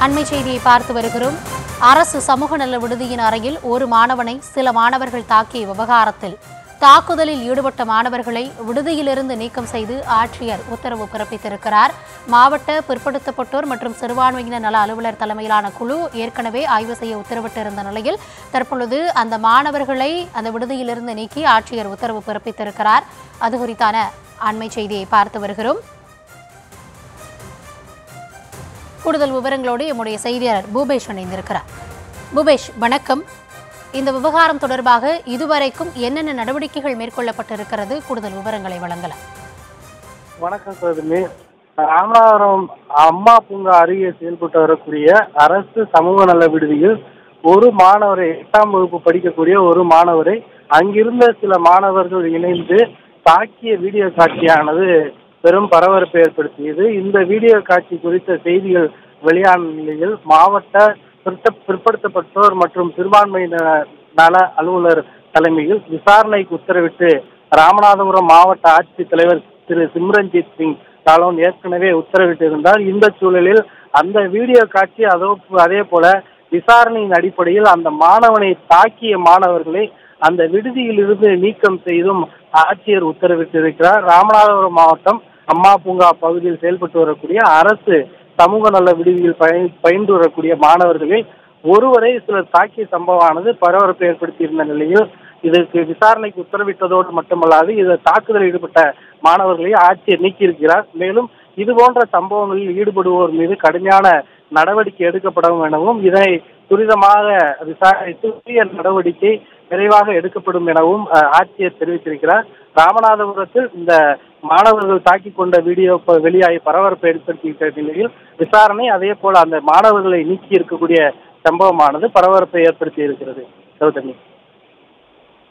அண்மை செய்தியை பார்த்து வருகிறோம். அரசு சமூக நல விடுதியின் அறையில் ஒரு மாணவனை சில மாணவர்கள் தாக்கிய விவகாரத்தில் தாக்குதலில் ஈடுபட்ட மாணவர்களை விடுதியிலிருந்து நீக்கம் செய்து ஆட்சியர் உத்தரவு பிறப்பித்திருக்கிறார். மாவட்ட பிற்படுத்தப்பட்டோர் மற்றும் சிறுபான்மையினர் நல அலுவலர் தலைமையிலான குழு ஏற்கனவே ஆய்வு செய்ய உத்தரவிட்டிருந்த நிலையில் தற்பொழுது அந்த மாணவர்களை அந்த விடுதியிலிருந்து நீக்கி ஆட்சியர் உத்தரவு பிறப்பித்திருக்கிறார். அது குறித்தான அண்மை செய்தியை பார்த்து வருகிறோம். கூடுதல் விவரங்களோடு நம்முடைய செய்தியாளர் பூபேஷ் இணைந்திருக்கிறார். பூபேஷ், வணக்கம். இந்த விவகாரம் தொடர்பாக இதுவரைக்கும் என்னென்ன நடவடிக்கைகள் மேற்கொள்ளப்பட்டிருக்கிறது? கூடுதல் விவரங்களை வழங்கலாம். வணக்கம் சோதரி. ராமநாதபுரம் அம்மா பூங்கா அருகே செயல்பட்டு வரக்கூடிய அரசு சமூக நல விடுதியில் ஒரு மாணவரை 8ஆம் வகுப்பு படிக்கக்கூடிய ஒரு மாணவரை அங்கிருந்த சில மாணவர்கள் இணைந்து தாக்கிய வீடியோ காட்சியானது பெரும் பரபரப்பை ஏற்படுத்தியது. இந்த வீடியோ காட்சி குறித்த செய்திகள் வெளியான நிலையில் மாவட்ட பிற்படுத்தப்பட்டோர் மற்றும் சிறுபான்மையினர் நல அலுவலர் தலைமையில் விசாரணைக்கு உத்தரவிட்டு ராமநாதபுரம் மாவட்ட ஆட்சித்தலைவர் திரு சிம்ரன்ஜித் சிங் தாலோன் ஏற்கனவே உத்தரவிட்டிருந்தார். இந்த சூழலில் அந்த வீடியோ காட்சி அதே போல விசாரணையின் அடிப்படையில் அந்த மாணவனை தாக்கிய மாணவர்களை அந்த விடுதியில் இருந்து நீக்கம் செய்தும் ஆட்சியர் உத்தரவிட்டிருக்கிறார். ராமநாதபுரம் மாவட்டம் அம்மா பூங்கா பகுதியில் செயல்பட்டு வரக்கூடிய அரசு சமூக நல விடுதியில் பயின்று வரக்கூடிய மாணவர்களில் ஒருவரை சிலர் தாக்கிய சம்பவமானது பரபரப்பை ஏற்படுத்தியிருந்த நிலையில் இதற்கு விசாரணைக்கு உத்தரவிட்டதோடு மட்டுமல்லாது இதில் தாக்குதலில் ஈடுபட்ட மாணவர்களை ஆட்சியர் நீக்கியிருக்கிறார். மேலும் இதுபோன்ற சம்பவங்களில் ஈடுபடுவோர் மீது கடுமையான நடவடிக்கை எடுக்கப்படும் எனவும் இதனை துரிதமாக விசாரித்து உரிய நடவடிக்கை விரைவாக எடுக்கப்படும் எனவும் ஆட்சியர் தெரிவித்திருக்கிறார். ராமநாதபுரத்தில் இந்த மாணவர்கள் தாக்கிக் கொண்ட வீடியோ வெளியாகி பரபரப்பை ஏற்படுத்திய நிலையில் விசாரணை அதே போல அந்த மாணவர்களை நீக்கி இருக்கக்கூடிய சம்பவமானது பரபரப்பை ஏற்படுத்தி இருக்கிறது.